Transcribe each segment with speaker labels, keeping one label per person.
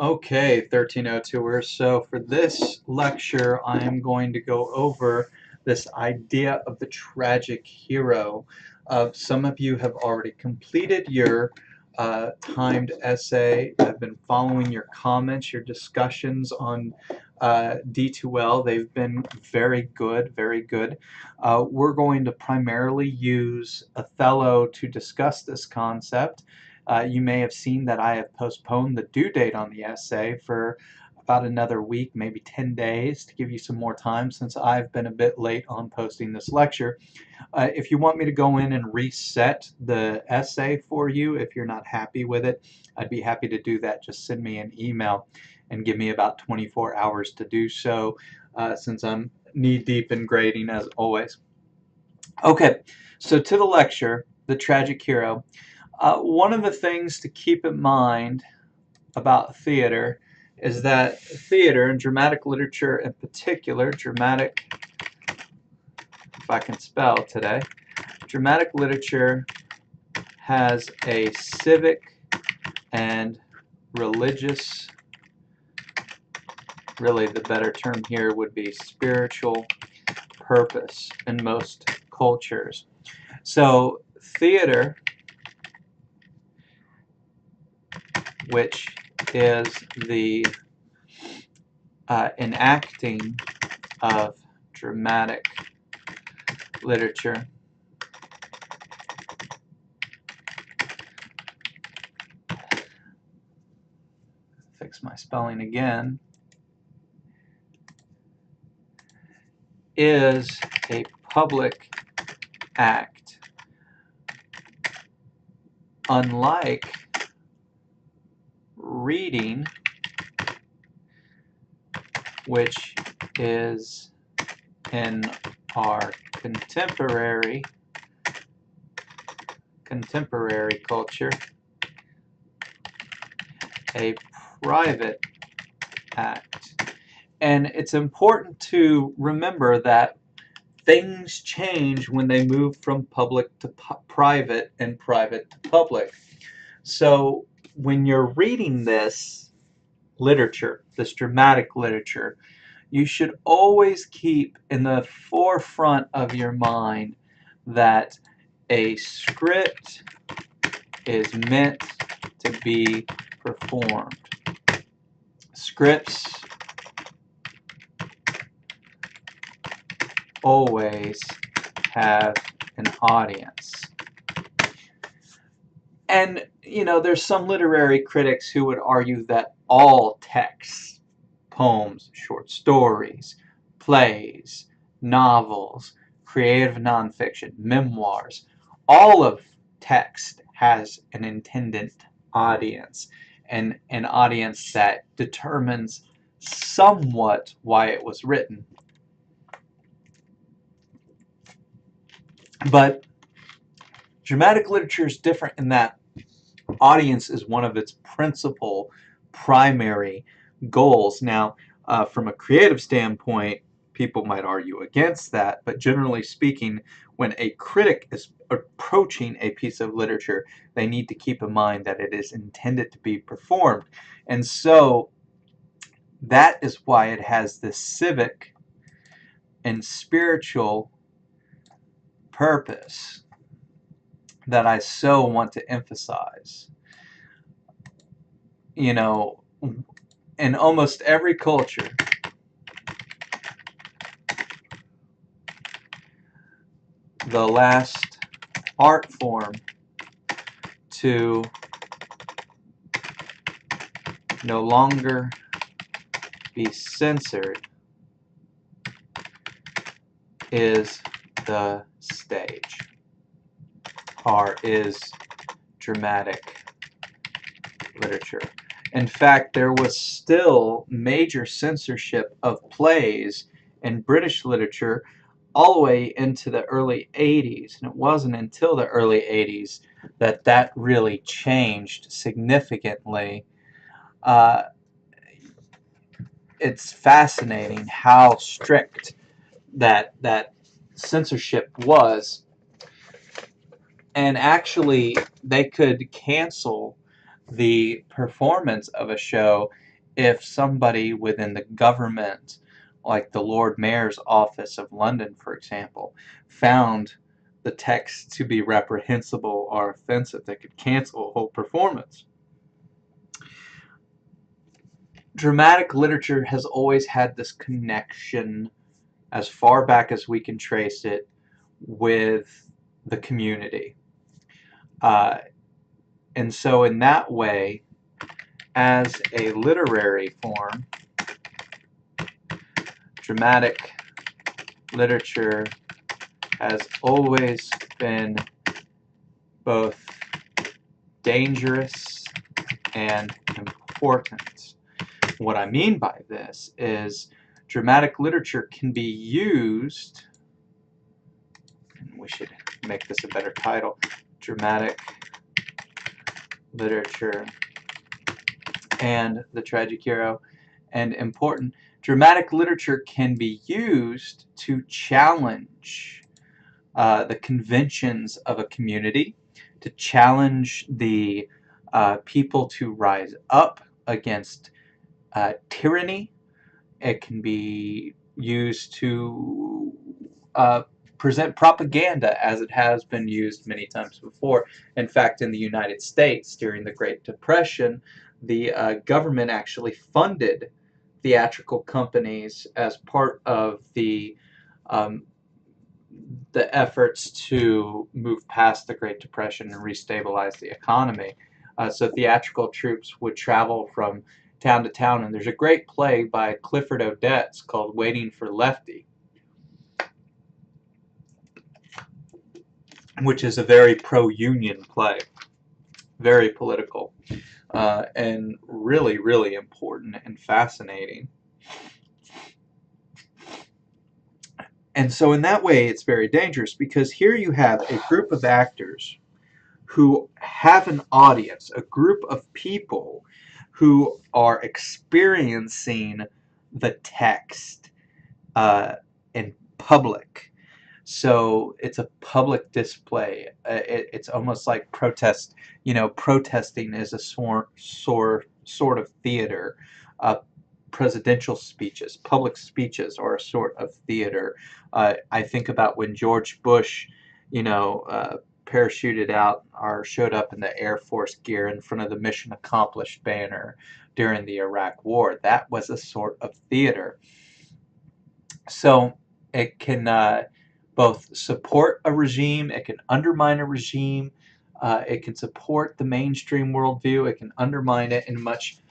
Speaker 1: Okay, 1302ers. So for this lecture, I am going to go over this idea of the tragic hero. Some of you have already completed your timed essay. I've been following your comments, your discussions on D2L. They've been very good, very good. We're going to primarily use Othello to discuss this concept. You may have seen that I have postponed the due date on the essay for about another week, maybe 10 days, to give you some more time since I've been a bit late on posting this lecture. If you want me to go in and reset the essay for you, if you're not happy with it, I'd be happy to do that. Just send me an email and give me about 24 hours to do so, since I'm knee-deep in grading as always. Okay, so to the lecture, The Tragic Hero. One of the things to keep in mind about theater is that theater and dramatic literature in particular, dramatic, if I can spell today, dramatic literature has a civic and religious, really the better term here would be spiritual purpose in most cultures. So theater, which is the enacting of dramatic literature, fix my spelling again, is a public act, unlike reading, which is in our contemporary culture a private act. And it's important to remember that things change when they move from public to private and private to public. So when you're reading this literature, this dramatic literature, you should always keep in the forefront of your mind that a script is meant to be performed. Scripts always have an audience. And, you know, there's some literary critics who would argue that all texts, poems, short stories, plays, novels, creative nonfiction, memoirs, all of text has an intended audience, and an audience that determines somewhat why it was written. But dramatic literature is different in that audience is one of its principal primary goals. Now, from a creative standpoint, people might argue against that, but generally speaking, when a critic is approaching a piece of literature, they need to keep in mind that it is intended to be performed. And so that is why it has this civic and spiritual purpose that I so want to emphasize. You know, in almost every culture, the last art form to no longer be censored is the stage, or is dramatic literature. In fact, there was still major censorship of plays in British literature all the way into the early 80s, and it wasn't until the early 80s that that really changed significantly. Uh, it's fascinating how strict that censorship was, and actually they could cancel the performance of a show if somebody within the government, like the Lord Mayor's office of London, for example, found the text to be reprehensible or offensive, they could cancel a whole performance. Dramatic literature has always had this connection, as far back as we can trace it, with the community. And so in that way, as a literary form, dramatic literature has always been both dangerous and important. What I mean by this is dramatic literature can be used, and we should make this a better title, dramatic literature and the tragic hero, and important, dramatic literature can be used to challenge the conventions of a community, to challenge the people to rise up against tyranny. It can be used to present propaganda, as it has been used many times before. In fact, in the United States during the Great Depression, the government actually funded theatrical companies as part of the efforts to move past the Great Depression and restabilize the economy. So theatrical troops would travel from town to town, and there's a great play by Clifford Odets called Waiting for Lefty, which is a very pro-union play, very political, and really, really important and fascinating. And so in that way, it's very dangerous, because here you have a group of actors who have an audience, a group of people who are experiencing the text in public. So it's a public display. It's almost like protest. Protesting is a sort of theater. Presidential speeches, public speeches are a sort of theater. I think about when George Bush, parachuted out or showed up in the Air Force gear in front of the Mission Accomplished banner during the Iraq War. That was a sort of theater. So it can both support a regime, it can undermine a regime, it can support the mainstream worldview, it can undermine it, and much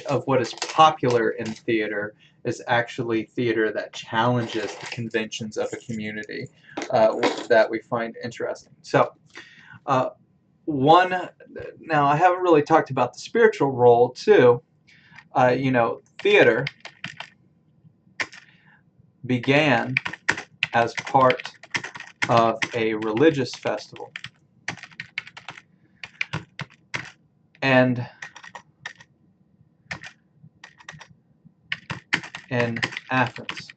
Speaker 1: of what is popular in theater is actually theater that challenges the conventions of a community that we find interesting. So, now I haven't really talked about the spiritual role too. Theater began as part of a religious festival, and in Athens,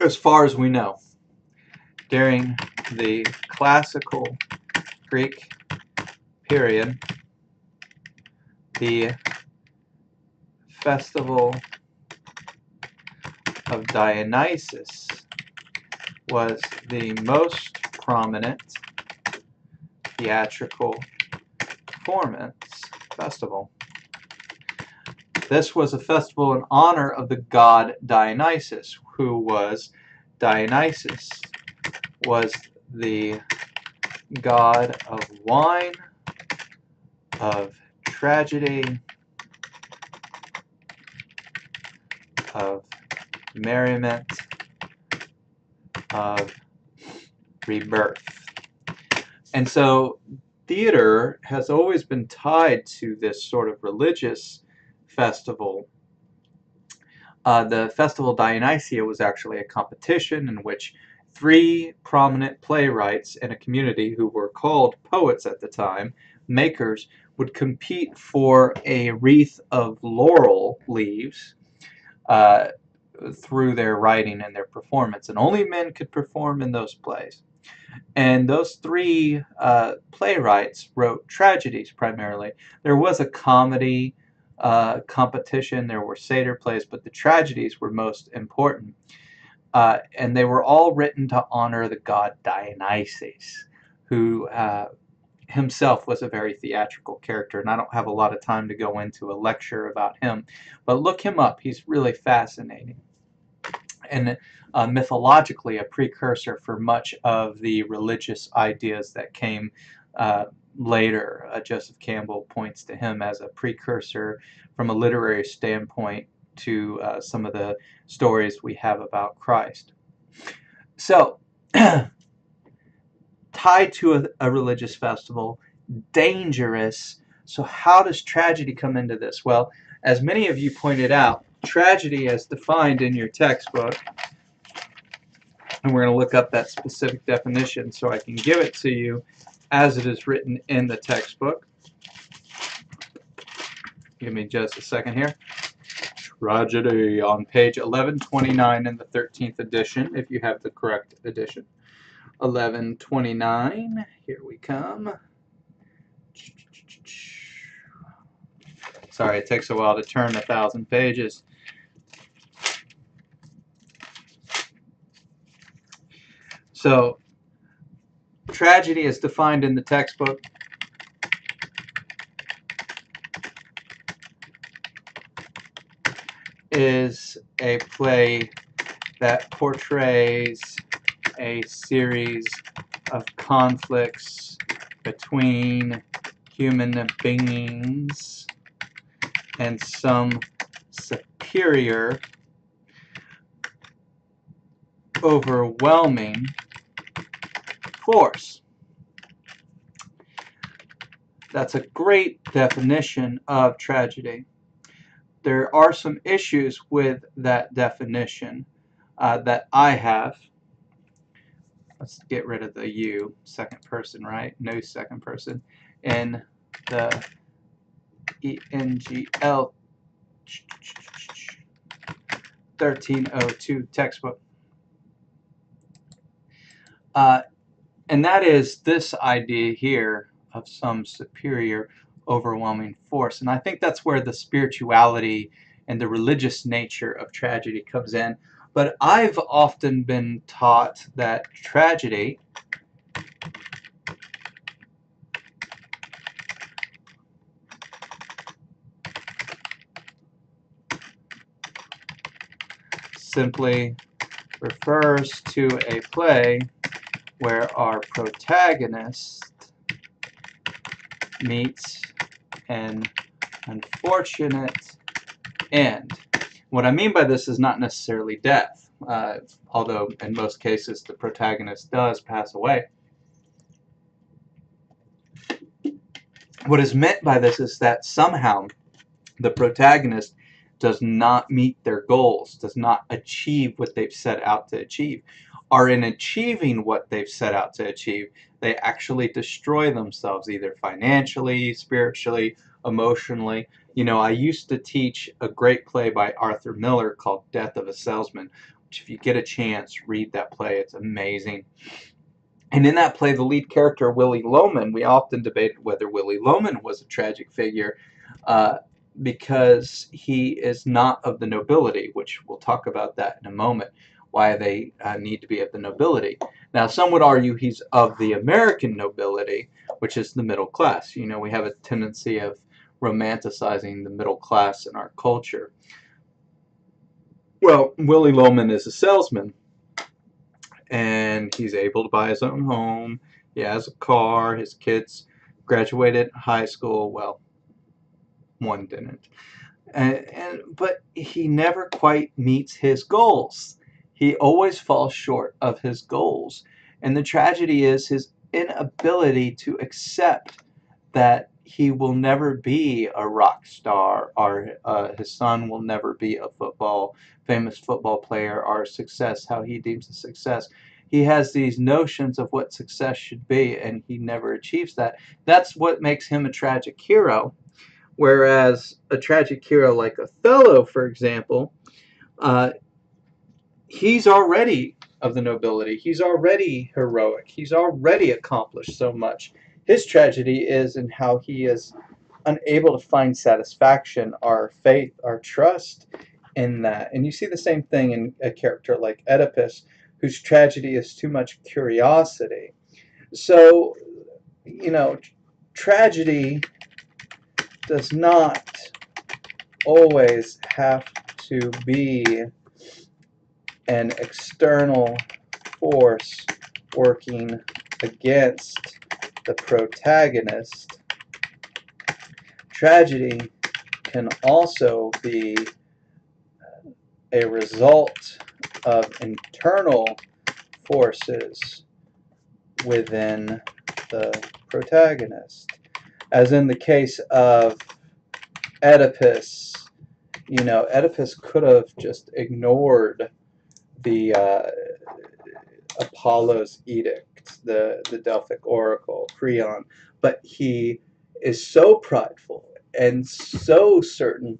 Speaker 1: as far as we know, during the classical Greek period, the festival of Dionysus was the most prominent theatrical performance festival. This was a festival in honor of the god Dionysus, who was the god of wine, of tragedy, of merriment, of rebirth. And so theater has always been tied to this sort of religious festival. The Festival Dionysia was actually a competition in which 3 prominent playwrights in a community, who were called poets at the time, makers, would compete for a wreath of laurel leaves through their writing and their performance. And only men could perform in those plays. And those 3 playwrights wrote tragedies primarily. There was a comedy competition. There were satyr plays, but the tragedies were most important. And they were all written to honor the god Dionysus, who himself was a very theatrical character, and I don't have a lot of time to go into a lecture about him, but look him up. He's really fascinating. And mythologically a precursor for much of the religious ideas that came later. Joseph Campbell points to him as a precursor from a literary standpoint to some of the stories we have about Christ. So, tied to a religious festival, dangerous. So how does tragedy come into this? Well, as many of you pointed out, tragedy as defined in your textbook, and we're going to look up that specific definition so I can give it to you as it is written in the textbook. Give me just a second here. Tragedy on page 1129 in the 13th edition, if you have the correct edition. 1129, here we come. Sorry, it takes a while to turn 1,000 pages. So, tragedy is defined in the textbook is a play that portrays a series of conflicts between human beings and some superior, overwhelming force. That's a great definition of tragedy. There are some issues with that definition that I have. Let's get rid of the you, second person, right? No second person. In the ENGL 1302 textbook. And that is this idea here of some superior, overwhelming force. And I think that's where the spirituality and the religious nature of tragedy comes in. But I've often been taught that tragedy simply refers to a play where our protagonist meets an unfortunate end. What I mean by this is not necessarily death, although in most cases the protagonist does pass away. What is meant by this is that somehow the protagonist does not meet their goals, does not achieve what they've set out to achieve, or in achieving what they've set out to achieve, they actually destroy themselves, either financially, spiritually, emotionally. You know, I used to teach a great play by Arthur Miller called Death of a Salesman, which if you get a chance, read that play. It's amazing. And in that play, the lead character, Willy Loman, we often debated whether Willy Loman was a tragic figure because he is not of the nobility, which we'll talk about that in a moment, why they need to be of the nobility. Now, some would argue he's of the American nobility, which is the middle class. You know, we have a tendency of romanticizing the middle class in our culture. Well, Willy Loman is a salesman, and he's able to buy his own home. He has a car. His kids graduated high school. Well, one didn't. But he never quite meets his goals. He always falls short of his goals. And the tragedy is his inability to accept that he will never be a rock star, or his son will never be a famous football player, or success, how he deems a success. He has these notions of what success should be, and he never achieves that. That's what makes him a tragic hero. Whereas a tragic hero like Othello, for example, he's already of the nobility. He's already heroic. He's already accomplished so much. His tragedy is in how he is unable to find satisfaction, our faith, our trust in that. And you see the same thing in a character like Oedipus, whose tragedy is too much curiosity. So, tragedy does not always have to be an external force working against the protagonist. Tragedy can also be a result of internal forces within the protagonist. As in the case of Oedipus, Oedipus could have just ignored the Apollo's edict, the Delphic oracle, Creon, but he is so prideful and so certain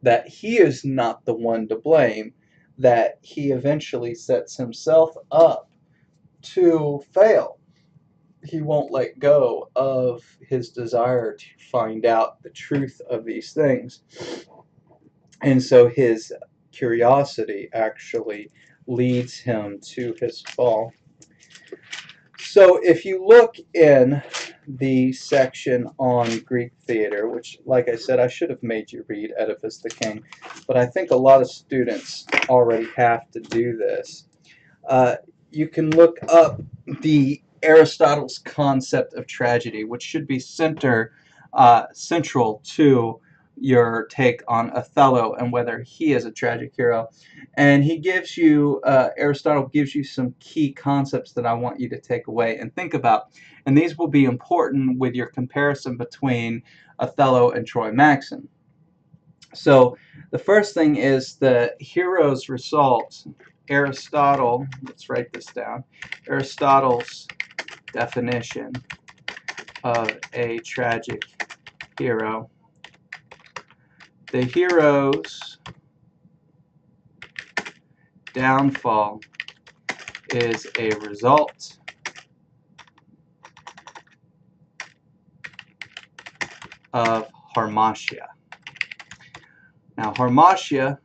Speaker 1: that he is not the one to blame that he eventually sets himself up to fail. He won't let go of his desire to find out the truth of these things. And so his curiosity actually leads him to his fall. So if you look in the section on Greek theater, which, like I said, I should have made you read Oedipus the King, but I think a lot of students already have to do this. You can look up the Aristotle's concept of tragedy, which should be central to your take on Othello and whether he is a tragic hero. And he gives you, Aristotle gives you some key concepts that I want you to take away and think about. And these will be important with your comparison between Othello and Troy Maxon. So the first thing is the hero's result. Aristotle, let's write this down, Aristotle's definition of a tragic hero. The hero's downfall is a result of hamartia. Now, hamartia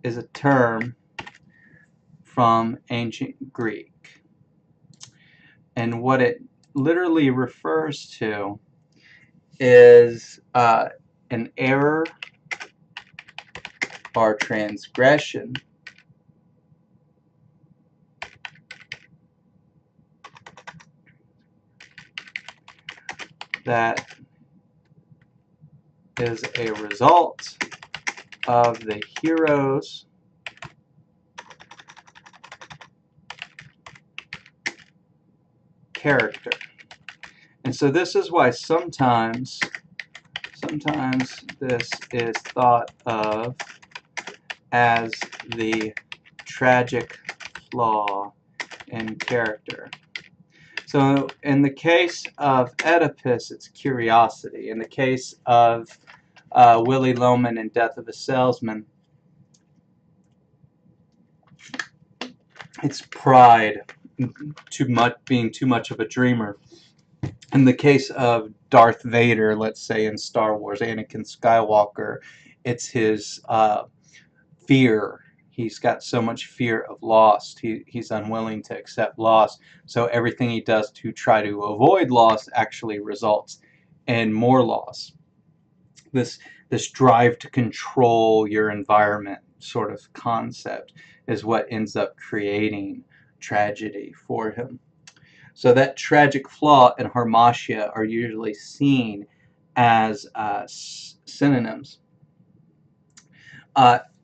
Speaker 1: is a term from ancient Greek, and what it literally refers to is an error or transgression that is a result of the hero's character. And so this is why sometimes this is thought of as the tragic flaw in character. So in the case of Oedipus, it's curiosity. In the case of Willy Loman in Death of a Salesman, it's pride, being too much of a dreamer. In the case of Darth Vader, let's say in Star Wars, Anakin Skywalker, it's his fear. He's got so much fear of loss. He's unwilling to accept loss. So everything he does to try to avoid loss actually results in more loss. This drive to control your environment sort of concept is what ends up creating tragedy for him. So that tragic flaw and hamartia are usually seen as synonyms.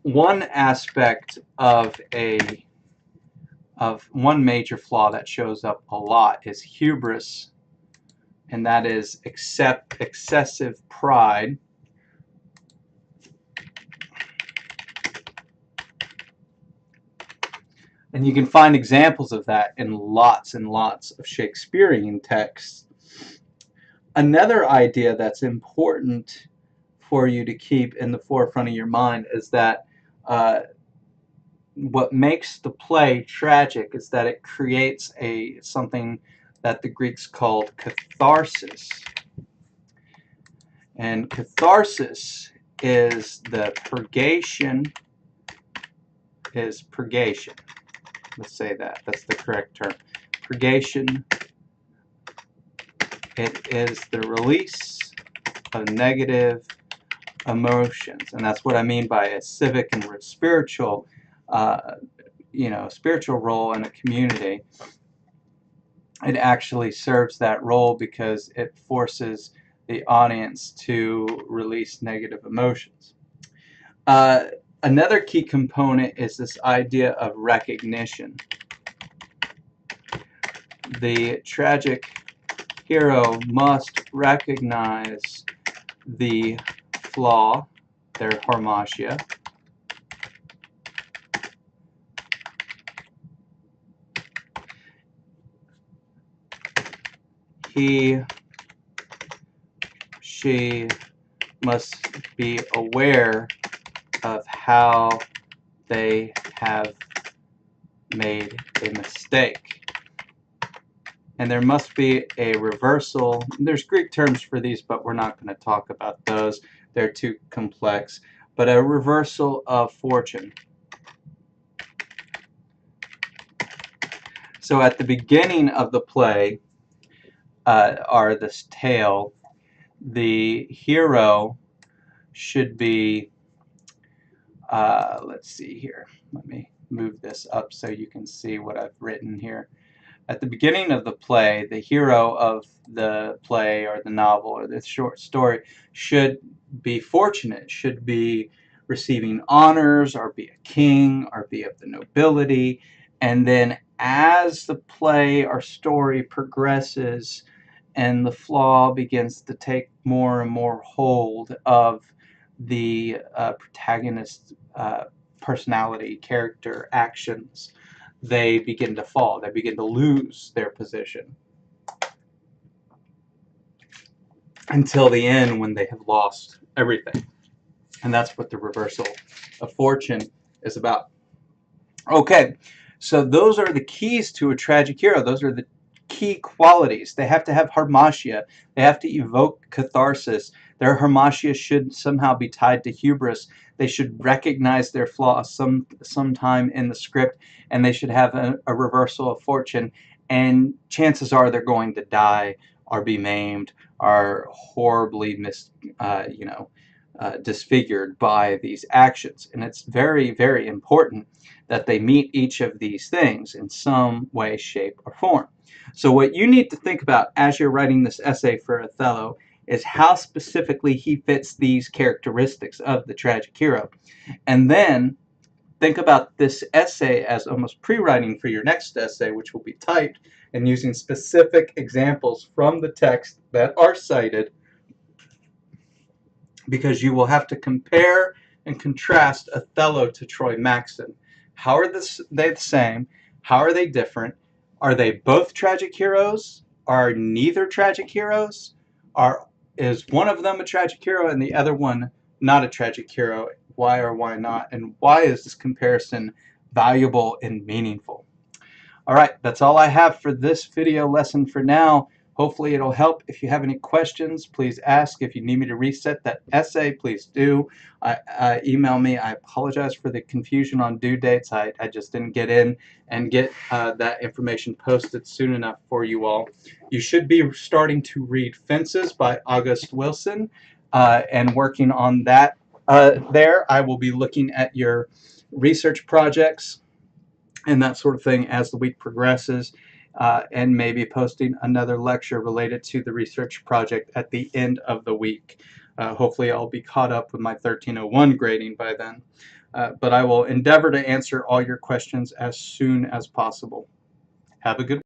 Speaker 1: One aspect of one major flaw that shows up a lot is hubris, and that is excessive pride. And you can find examples of that in lots and lots of Shakespearean texts. Another idea that's important for you to keep in the forefront of your mind is that what makes the play tragic is that it creates something that the Greeks called catharsis. And catharsis is the purgation, purgation. Let's say that. That's the correct term. Purgation. It is the release of negative emotions, and that's what I mean by a civic and spiritual, spiritual role in a community. It actually serves that role because it forces the audience to release negative emotions. Another key component is this idea of recognition. The tragic hero must recognize the flaw, their harmatia, she must be aware of how they have made a mistake. And there must be a reversal. There's Greek terms for these, but we're not going to talk about those. They're too complex. But a reversal of fortune. So at the beginning of the play, or this tale, the hero should be, let's see here. Let me move this up so you can see what I've written here. At the beginning of the play, the hero of the play or the novel or the short story should be fortunate, should be receiving honors or be a king or be of the nobility. And then as the play or story progresses and the flaw begins to take more and more hold of the protagonist's personality, character, actions, they begin to fall. They begin to lose their position until the end when they have lost everything. And that's what the reversal of fortune is about. Okay, so those are the keys to a tragic hero. Those are the key qualities. They have to have harmatia. They have to evoke catharsis. Their harmatia should somehow be tied to hubris. They should recognize their flaw sometime in the script, and they should have a reversal of fortune. And chances are they're going to die or be maimed or horribly disfigured by these actions. And it's very, very important that they meet each of these things in some way, shape, or form. So what you need to think about as you're writing this essay for Othello is how specifically he fits these characteristics of the tragic hero. And then think about this essay as almost pre-writing for your next essay, which will be typed, and using specific examples from the text that are cited, because you will have to compare and contrast Othello to Troy Maxon. How are they the same? How are they different? Are they both tragic heroes? Are neither tragic heroes? Is one of them a tragic hero and the other one not a tragic hero? Why or why not? And why is this comparison valuable and meaningful? All right, that's all I have for this video lesson for now. Hopefully it'll help. If you have any questions, please ask. If you need me to reset that essay, please do. Email me. I apologize for the confusion on due dates. I just didn't get in and get that information posted soon enough for you all. You should be starting to read Fences by August Wilson and working on that there. I will be looking at your research projects and that sort of thing as the week progresses, and maybe posting another lecture related to the research project at the end of the week. Hopefully I'll be caught up with my 1301 grading by then. But I will endeavor to answer all your questions as soon as possible. Have a good